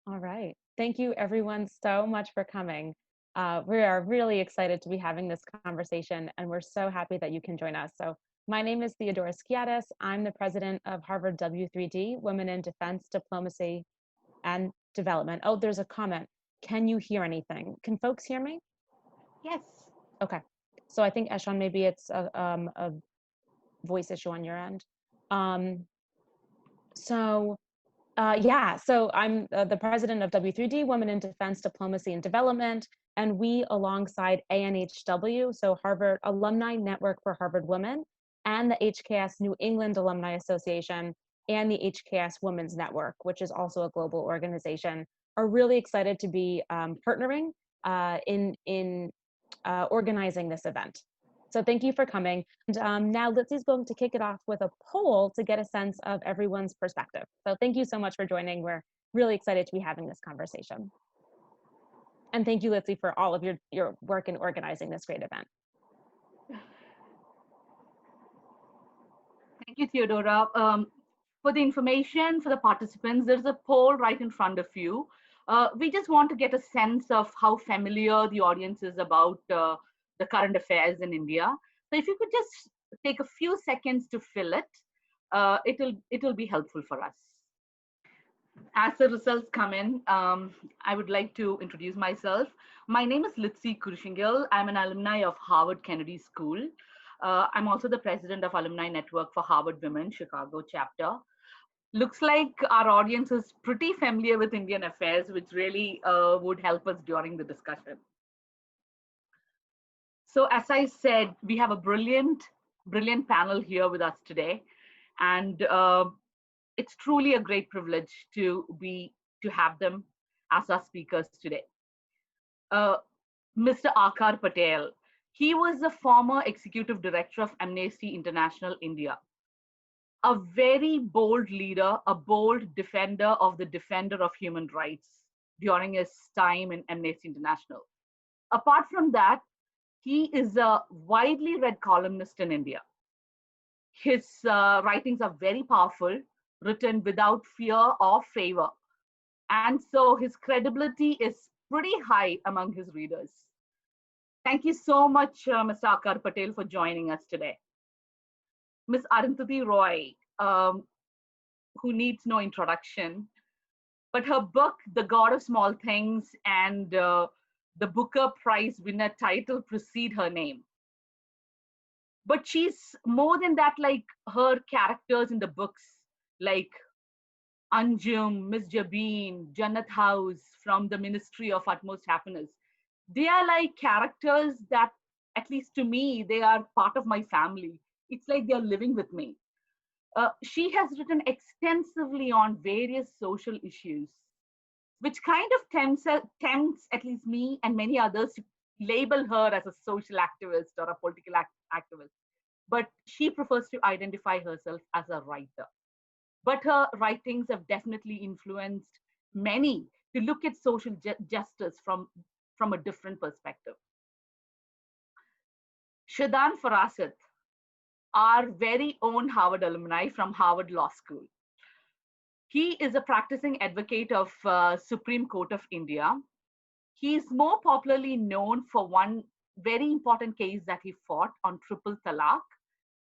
All right. Thank you everyone so much for coming. We are really excited to be having this conversation, and we're so happy that you can join us. So my name is Theodora Skiatis. I'm the president of Harvard W3D, Women in Defense, Diplomacy, and Development. Oh, there's a comment. Can you hear anything? Can folks hear me? Yes. Okay. So I think, Eshan, maybe it's a voice issue on your end. Yeah, so I'm the president of W3D, Women in Defense, Diplomacy, and Development, and we, alongside ANHW, so Harvard Alumni Network for Harvard Women, and the HKS New England Alumni Association, and the HKS Women's Network, which is also a global organization, are really excited to be partnering in organizing this event. So thank you for coming. And now Litsy's going to kick it off with a poll to get a sense of everyone's perspective. So thank you so much for joining. We're really excited to be having this conversation. And thank you, Litzy, for all of your work in organizing this great event. Thank you, Theodora. For the information for the participants, there's a poll right in front of you. We just want to get a sense of how familiar the audience is about the current affairs in India. So if you could just take a few seconds to fill it, it'll be helpful for us. As the results come in, I would like to introduce myself. My name is Litcy Kurisinkal. I'm an alumni of Harvard Kennedy School. I'm also the president of Alumni Network for Harvard Women, Chicago chapter. Looks like our audience is pretty familiar with Indian affairs, which really would help us during the discussion. So as I said, we have a brilliant panel here with us today. And it's truly a great privilege to have them as our speakers today. Mr. Aakar Patel, he was the former executive director of Amnesty International India, a very bold leader, a bold defender of the defender of human rights during his time in Amnesty International. Apart from that, he is a widely read columnist in India. His writings are very powerful, written without fear or favor. And so his credibility is pretty high among his readers. Thank you so much, Mr. Aakar Patel, for joining us today. Ms. Arundhati Roy, who needs no introduction, but her book, The God of Small Things, and the Booker Prize winner title precede her name. But she's more than that, like her characters in the books, like Anjum, Miss Jabeen, Jannat House from the Ministry of Utmost Happiness. They are like characters that, at least to me, they are part of my family. It's like they're living with me. She has written extensively on various social issues, which kind of tempts at least me and many others to label her as a social activist or a political activist. But she prefers to identify herself as a writer. But her writings have definitely influenced many to look at social justice from a different perspective. Shadan Farasat, our very own Harvard alumni from Harvard Law School. He is a practicing advocate of Supreme Court of India. He is more popularly known for one very important case that he fought on triple talaq.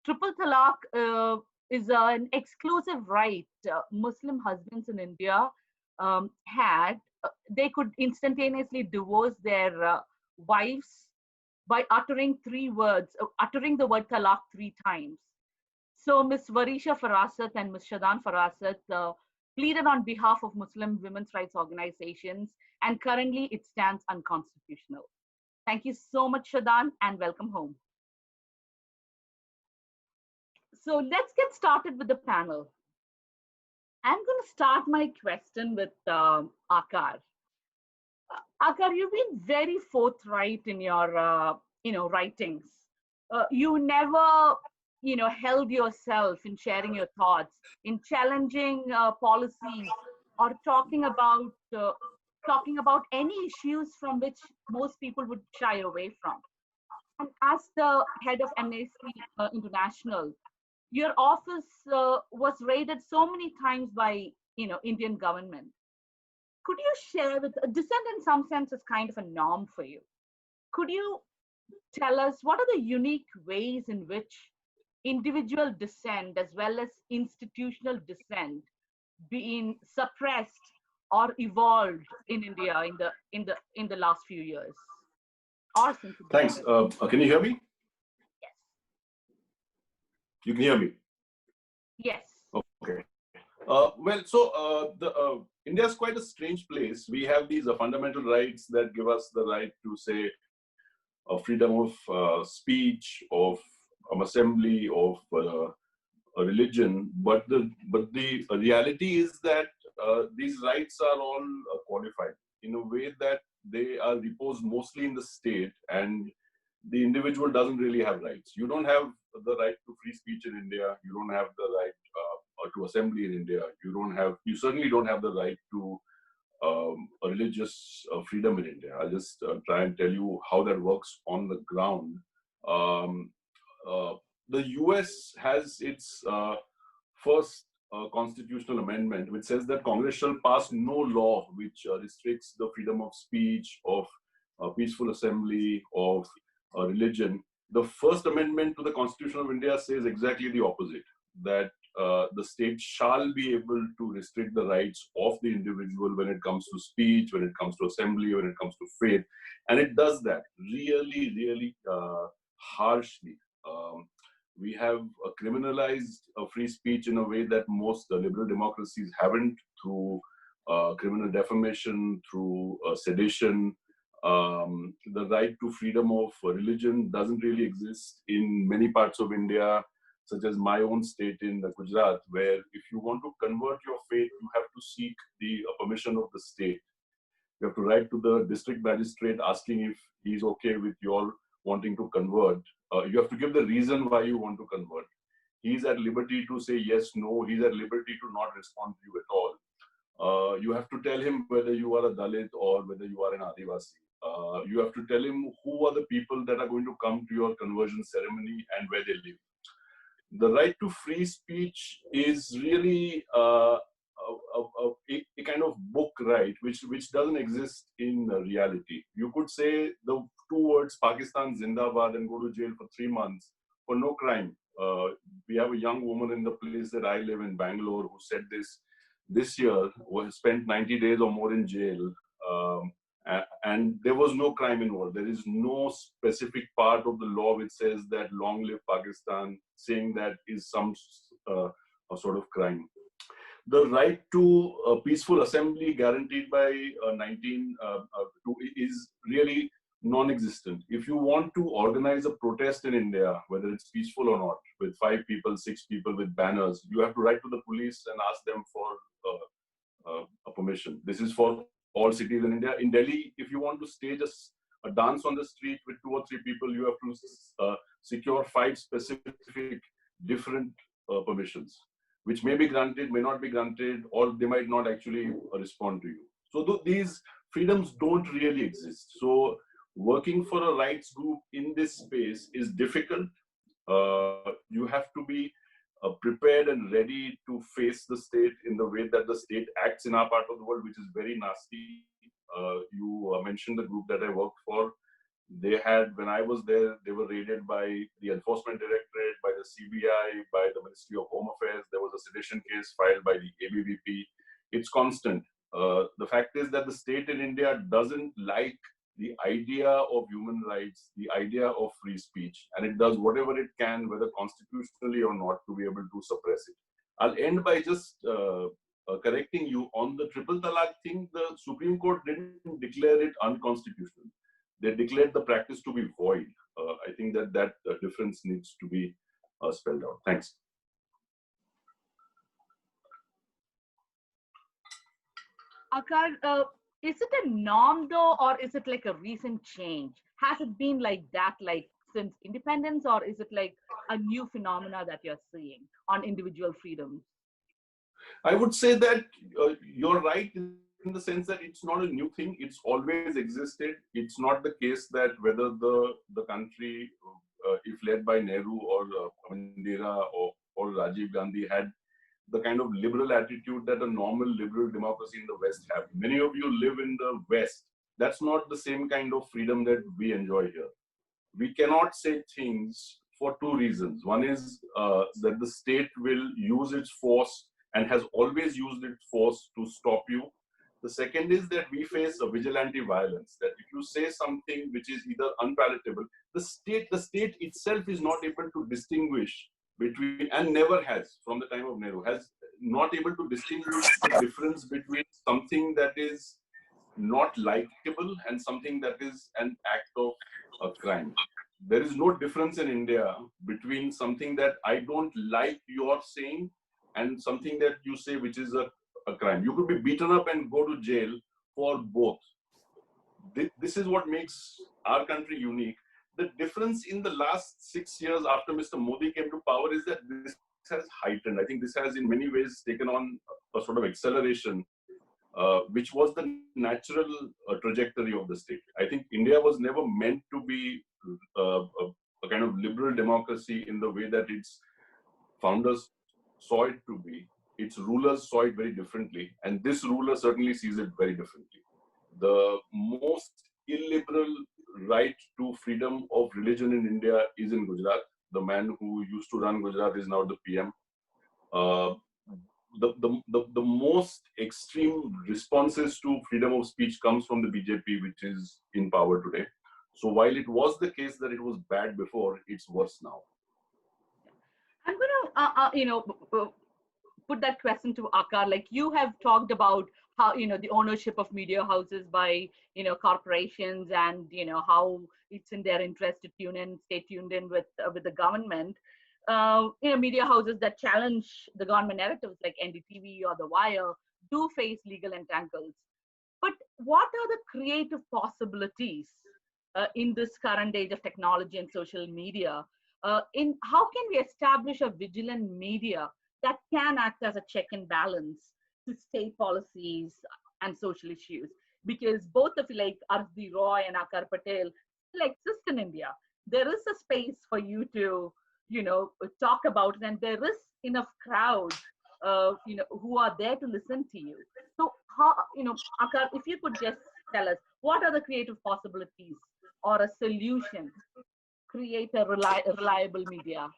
Triple talaq is an exclusive right Muslim husbands in India had. They could instantaneously divorce their wives by uttering uttering the word talaq 3 times. So Ms. Varisha Farasat and Ms. Shadan Farasat pleaded on behalf of Muslim women's rights organizations, and currently it stands unconstitutional. Thank you so much, Shadan, and welcome home. So let's get started with the panel. I'm going to start my question with Aakar. Aakar, you've been very forthright in your writings. You never held yourself in sharing your thoughts, in challenging policies, or talking about any issues from which most people would shy away from. And as the head of Amnesty International, your office was raided so many times by Indian government. Could you share with Dissent in some sense is kind of a norm for you? Could you tell us what are the unique ways in which individual dissent as well as institutional dissent being suppressed or evolved in India in the last few years or since Thanks. Can you hear me? Yes. You can hear me? Yes. Okay. India is quite a strange place. We have these fundamental rights that give us the right to say freedom of speech, of assembly, of a religion. But the reality is that these rights are all qualified in a way that they are reposed mostly in the state, and the individual doesn't really have rights. You don't have the right to free speech in India. You don't have the right to assembly in India. You certainly don't have the right to a religious freedom in India. I'll just try and tell you how that works on the ground. The US has its first constitutional amendment, which says that Congress shall pass no law which restricts the freedom of speech, of peaceful assembly, of religion. The first amendment to the Constitution of India says exactly the opposite, that the state shall be able to restrict the rights of the individual when it comes to speech, when it comes to assembly, when it comes to faith. And it does that really, really harshly. We have criminalized free speech in a way that most liberal democracies haven't, through criminal defamation, through sedition. The right to freedom of religion doesn't really exist in many parts of India, such as my own state in Gujarat, where if you want to convert your faith, you have to seek the permission of the state. You have to write to the district magistrate asking if he's okay with your wanting to convert. You have to give the reason why you want to convert. He's at liberty to say yes, no. He's at liberty to not respond to you at all. You have to tell him whether you are a Dalit or whether you are an Adivasi. You have to tell him who are the people that are going to come to your conversion ceremony and where they live. The right to free speech is really a kind of book right, which doesn't exist in reality. You could say the two words Pakistan Zindabad and go to jail for 3 months for no crime. We have a young woman in the place that I live in, Bangalore, who said this year, spent 90 days or more in jail. And there was no crime involved. There is no specific part of the law which says that long live Pakistan, saying that is some sort of crime. The right to peaceful assembly guaranteed by 1902 is really non-existent. If you want to organize a protest in India, whether it's peaceful or not, with 5 people, 6 people with banners, you have to write to the police and ask them for a permission. This is for all cities in India. In Delhi, if you want to stage a dance on the street with 2 or 3 people, you have to secure 5 specific different permissions, which may be granted, may not be granted, or they might not actually respond to you. So these freedoms don't really exist. So working for a rights group in this space is difficult. You have to be prepared and ready to face the state in the way that the state acts in our part of the world, which is very nasty. You mentioned the group that I worked for. They had, when I was there, they were raided by the Enforcement Directorate, by the CBI, by the Ministry of Home Affairs. There was a sedition case filed by the ABVP. It's constant. The fact is that the state in India doesn't like the idea of human rights, the idea of free speech, and it does whatever it can, whether constitutionally or not, to be able to suppress it. I'll end by just correcting you on the triple talaq thing. The Supreme Court didn't declare it unconstitutional. They declared the practice to be void. I think that difference needs to be spelled out. Thanks. Aakar, is it a norm though, or is it like a recent change? Has it been like that, like since independence, or is it like a new phenomena that you're seeing on individual freedoms? I would say that you're right in the sense that it's not a new thing. It's always existed. It's not the case that whether the country, if led by Nehru or Indira or Rajiv Gandhi, had the kind of liberal attitude that a normal liberal democracy in the West have. Many of you live in the West. That's not the same kind of freedom that we enjoy here. We cannot say things for two reasons. One is that the state will use its force and has always used its force to stop you. The second is that we face a vigilante violence, that if you say something which is either unpalatable, the state itself is not able to distinguish between, and never has from the time of Nehru, has not able to distinguish the difference between something that is not likable and something that is an act of a crime. There is no difference in India between something that I don't like you're saying and something that you say which is a crime. You could be beaten up and go to jail for both. This is what makes our country unique. The difference in the last 6 years after Mr. Modi came to power is that this has heightened. I think this has in many ways taken on a sort of acceleration, which was the natural trajectory of the state. I think India was never meant to be a kind of liberal democracy in the way that its founders saw it to be. Its rulers saw it very differently, and this ruler certainly sees it very differently. The most illiberal right to freedom of religion in India is in Gujarat. The man who used to run Gujarat is now the PM. The most extreme responses to freedom of speech comes from the BJP, which is in power today. So while it was the case that it was bad before, it's worse now. I'm going to, put that question to Aakar. Like, you have talked about how, the ownership of media houses by, corporations, and, how it's in their interest to stay tuned in with the government. Media houses that challenge the government narratives like NDTV or The Wire do face legal entangles. But what are the creative possibilities in this current age of technology and social media? In how can we establish a vigilant media that can act as a check and balance to state policies and social issues? Because both of you, like Arundhati Roy and Aakar Patel, still exist in India. There is a space for you to, talk about it, and there is enough crowd, who are there to listen to you. So how, Aakar, if you could just tell us, what are the creative possibilities or a solution to create a reliable media?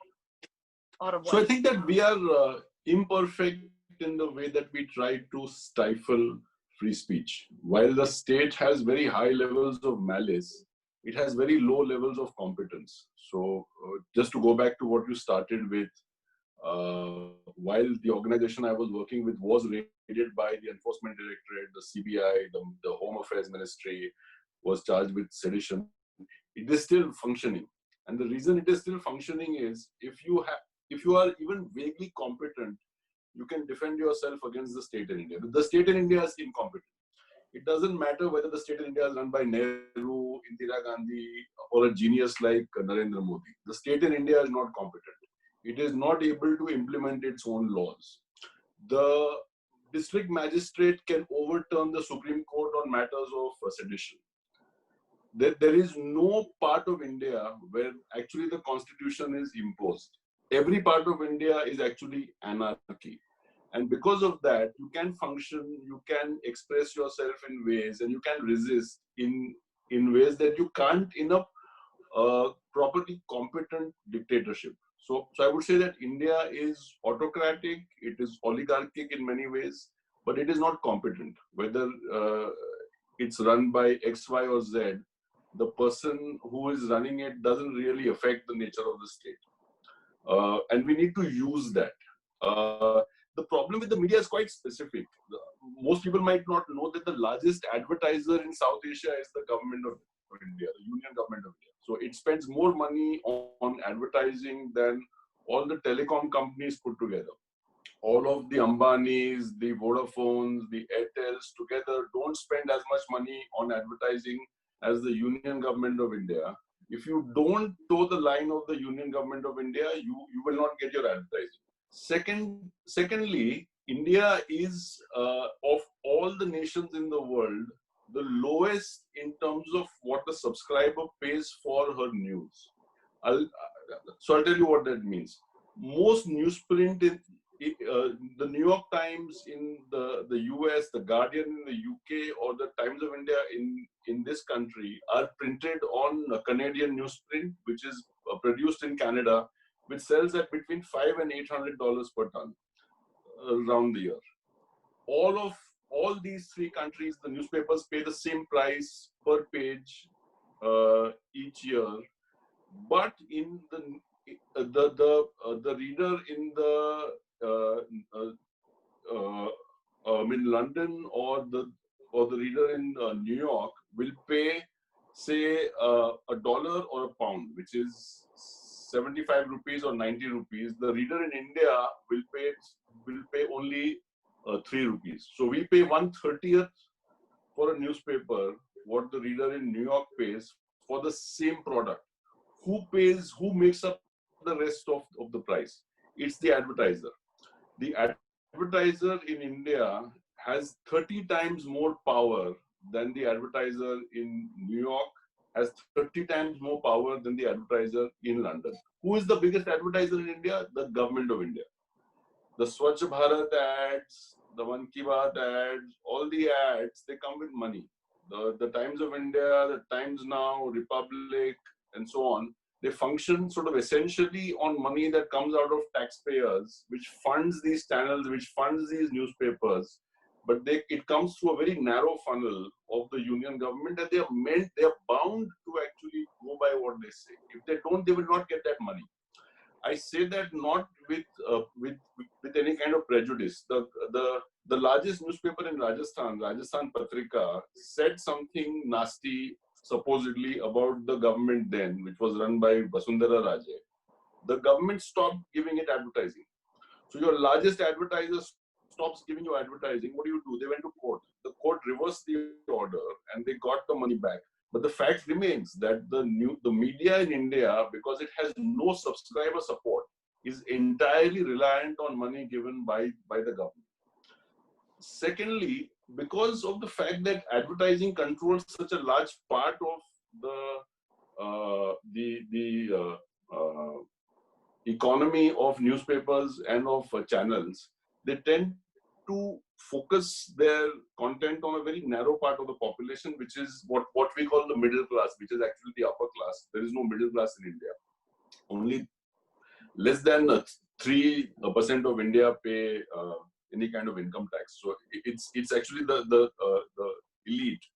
So I think that we are imperfect in the way that we try to stifle free speech. While the state has very high levels of malice, it has very low levels of competence. So just to go back to what you started with, while the organization I was working with was raided by the Enforcement Directorate, the CBI, the Home Affairs Ministry was charged with sedition, it is still functioning. And the reason it is still functioning is if you are even vaguely competent, you can defend yourself against the state in India. The state in India is incompetent. It doesn't matter whether the state in India is run by Nehru, Indira Gandhi, or a genius like Narendra Modi. The state in India is not competent. It is not able to implement its own laws. The district magistrate can overturn the Supreme Court on matters of sedition. There is no part of India where actually the constitution is imposed. Every part of India is actually anarchy. And because of that, you can function, you can express yourself in ways, and you can resist in ways that you can't in a properly competent dictatorship. So I would say that India is autocratic, it is oligarchic in many ways, but it is not competent. Whether it's run by X, Y, or Z, the person who is running it doesn't really affect the nature of the state. And we need to use that. The problem with the media is quite specific. Most people might not know that the largest advertiser in South Asia is the government of India, the Union Government of India. So it spends more money on advertising than all the telecom companies put together. All of the Ambanis, the Vodafones, the Airtels together don't spend as much money on advertising as the Union Government of India. If you don't toe the line of the Union Government of India, you will not get your advertising. Secondly, India is, of all the nations in the world, the lowest in terms of what the subscriber pays for her news. So I'll tell you what that means. Most newsprint the New York Times in the US, the Guardian in the UK, or the Times of India in this country are printed on a Canadian newsprint, which is produced in Canada, which sells at between $500 and $800 per ton around the year. All these three countries, the newspapers pay the same price per page each year, but in the reader in in London or the reader in New York will pay, say, $1 or a pound, which is 75 rupees or 90 rupees. The reader in India will pay only 3 rupees. So we pay 1/30th for a newspaper what the reader in New York pays for the same product. Who makes up the rest of the price? It's the advertiser. The advertiser in India has 30 times more power than the advertiser in New York, has 30 times more power than the advertiser in London. Who is the biggest advertiser in India? The government of India. The Swachh Bharat ads, the Mann Ki Baat ads, all the ads, they come with money. The Times of India, the Times Now, Republic, and so on, they function sort of essentially on money that comes out of taxpayers, which funds these channels, which funds these newspapers. But it comes through a very narrow funnel of the union government, and they are bound to actually go by what they say. If they don't, they will not get that money. I say that not with any kind of prejudice. The largest newspaper in Rajasthan, Rajasthan Patrika, said something nasty supposedly about the government then, which was run by Vasundhara Raje. The government stopped giving it advertising. So your largest advertiser stops giving you advertising. What do? They went to court. The court reversed the order and they got the money back. But the fact remains that the media in India, because it has no subscriber support, is entirely reliant on money given by the government. Secondly, because of the fact that advertising controls such a large part of the economy of newspapers and of channels, they tend to focus their content on a very narrow part of the population, which is what we call the middle class, which is actually the upper class. There is no middle class in India. Only less than 3% of India pay any kind of income tax. So it's actually the elite.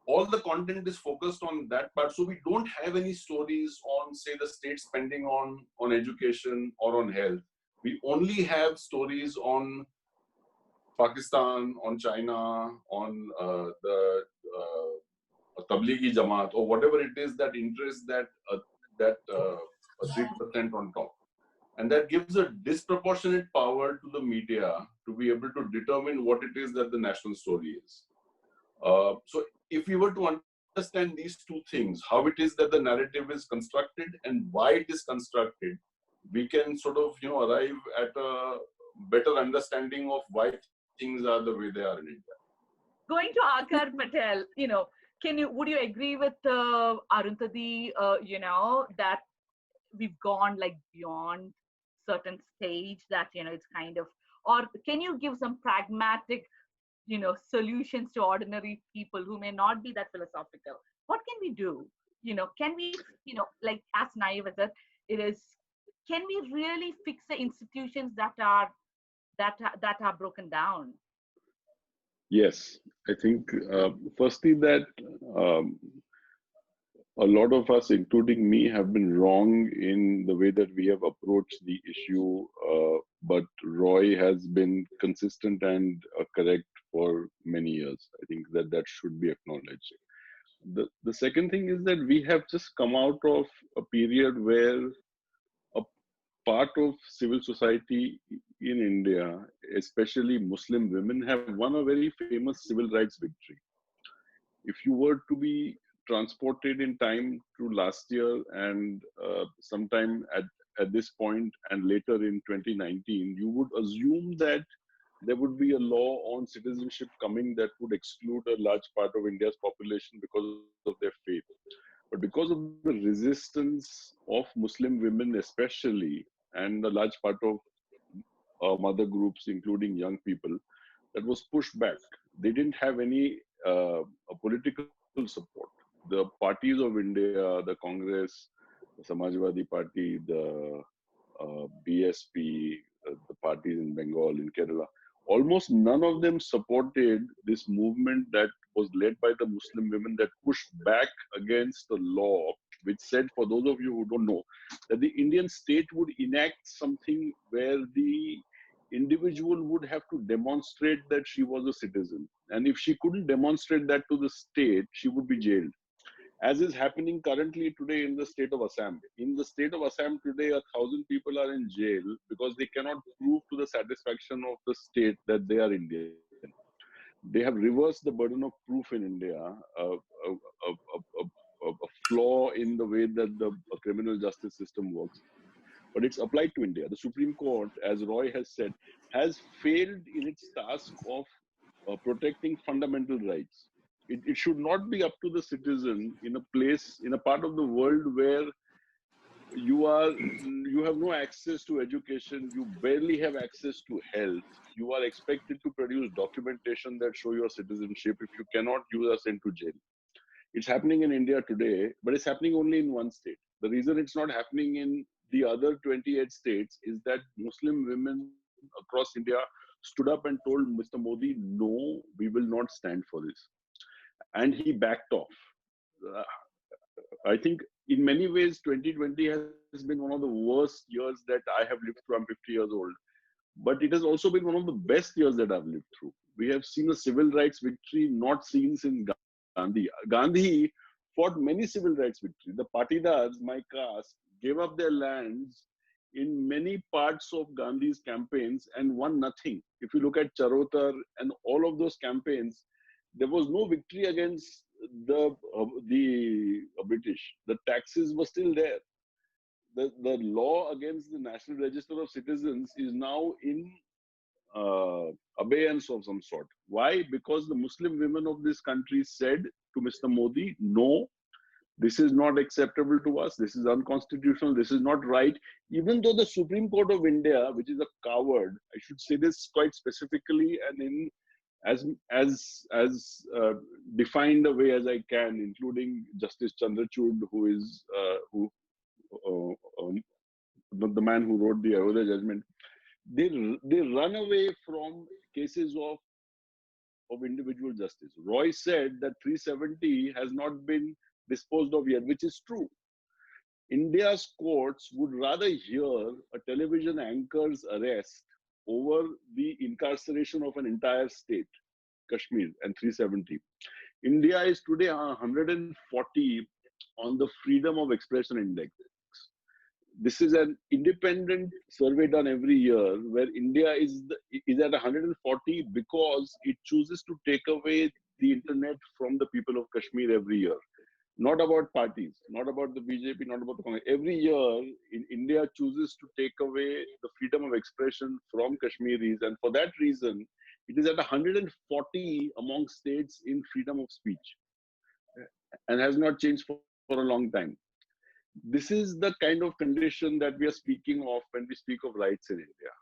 All the content is focused on that part. So we don't have any stories on, say, the state spending on education or on health. We only have stories on Pakistan, on China, on the Tablighi Jamaat, or whatever it is that interests that 3% on top. And that gives a disproportionate power to the media to be able to determine what it is that the national story is. So if we were to understand these two things, how it is that the narrative is constructed and why it is constructed, we can sort of, arrive at a better understanding of why things are the way they are in India. Going to Aakar Patel, would you agree with Arundhati, that we've gone like beyond certain stage that, it's kind of, or can you give some pragmatic, solutions to ordinary people who may not be that philosophical? What can we do? Can we, like as naive as it is, can we really fix the institutions that are broken down? Yes, I think firstly that a lot of us, including me, have been wrong in the way that we have approached the issue, but Roy has been consistent and correct for many years. I think that should be acknowledged. The second thing is that we have just come out of a period where a part of civil society in India, especially Muslim women, have won a very famous civil rights victory. If you were to be transported in time to last year and sometime at this point and later in 2019, you would assume that there would be a law on citizenship coming that would exclude a large part of India's population because of their faith. But because of the resistance of Muslim women especially, and a large part of other groups, including young people, that was pushed back. They didn't have any political support. The parties of India, the Congress, the Samajwadi Party, the BSP, the parties in Bengal, in Kerala, almost none of them supported this movement that was led by the Muslim women that pushed back against the law, which said, for those of you who don't know, that the Indian state would enact something where the individual would have to demonstrate that she was a citizen. And if she couldn't demonstrate that to the state, she would be jailed. As is happening currently today in the state of Assam. In the state of Assam today, 1,000 people are in jail because they cannot prove to the satisfaction of the state that they are Indian. They have reversed the burden of proof in India, a flaw in the way that the criminal justice system works. But it's applied to India. The Supreme Court, as Roy has said, has failed in its task of protecting fundamental rights. It should not be up to the citizen in a place, in a part of the world where you have no access to education, you barely have access to health. You are expected to produce documentation that show your citizenship. If you cannot, you are sent to jail. It's happening in India today, but it's happening only in one state. The reason it's not happening in the other 28 states is that Muslim women across India stood up and told Mr. Modi, no, we will not stand for this. And he backed off. I think in many ways, 2020 has been one of the worst years that I have lived through. I'm 50 years old. But it has also been one of the best years that I've lived through. We have seen a civil rights victory not seen since Gandhi. Gandhi fought many civil rights victories. The Patidars, my caste, gave up their lands in many parts of Gandhi's campaigns and won nothing. If you look at Charotar and all of those campaigns, there was no victory against the British. The taxes were still there. The law against the National Register of Citizens is now in abeyance of some sort. Why? Because the Muslim women of this country said to Mr. Modi, no, this is not acceptable to us. This is unconstitutional. This is not right. Even though the Supreme Court of India, which is a coward, I should say this quite specifically and in as defined a way as I can, including Justice Chandrachud, who is the man who wrote the Ayodhya judgment. They run away from cases of individual justice. Roy said that 370 has not been disposed of yet, which is true. India's courts would rather hear a television anchor's arrest over the incarceration of an entire state, Kashmir, and 370. India is today 140 on the Freedom of Expression Index. This is an independent survey done every year where India is at 140 because it chooses to take away the internet from the people of Kashmir every year. Not about parties, not about the BJP, not about the Congress. Every year, India chooses to take away the freedom of expression from Kashmiris. And for that reason, it is at 140 among states in freedom of speech and has not changed for a long time. This is the kind of condition that we are speaking of when we speak of rights in India.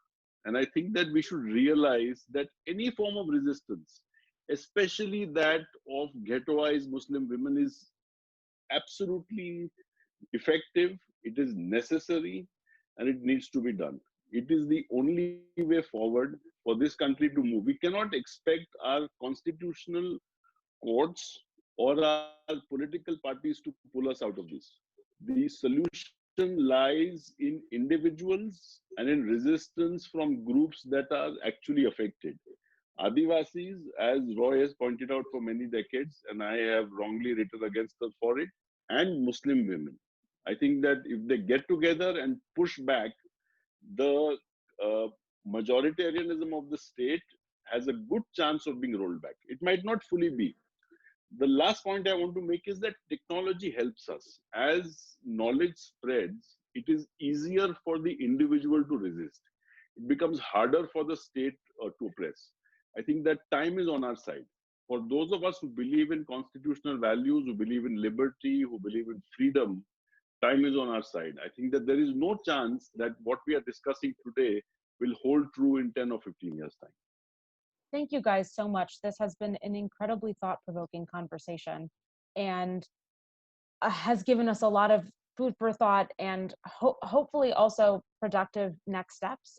And I think that we should realize that any form of resistance, especially that of ghettoized Muslim women, is absolutely effective, it is necessary, and it needs to be done. It is the only way forward for this country to move. We cannot expect our constitutional courts or our political parties to pull us out of this. The solution lies in individuals and in resistance from groups that are actually affected. Adivasis, as Roy has pointed out for many decades, and I have wrongly written against her for it, and Muslim women. I think that if they get together and push back, the majoritarianism of the state has a good chance of being rolled back. It might not fully be. The last point I want to make is that technology helps us. As knowledge spreads, it is easier for the individual to resist. It becomes harder for the state to oppress. I think that time is on our side. For those of us who believe in constitutional values, who believe in liberty, who believe in freedom, time is on our side. I think that there is no chance that what we are discussing today will hold true in 10 or 15 years' time. Thank you guys so much. This has been an incredibly thought-provoking conversation and has given us a lot of food for thought and hopefully also productive next steps.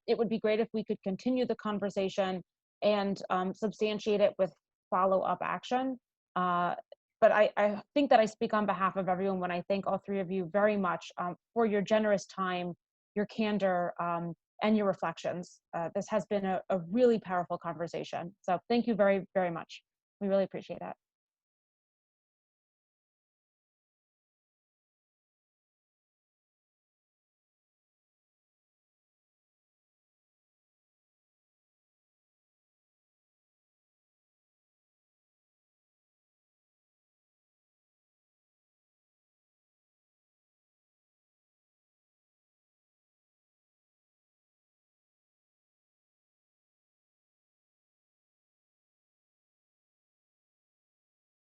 It would be great if we could continue the conversation and substantiate it with follow-up action. But I think that I speak on behalf of everyone when I thank all three of you very much for your generous time, your candor, and your reflections. This has been a really powerful conversation. So thank you very, very much. We really appreciate that.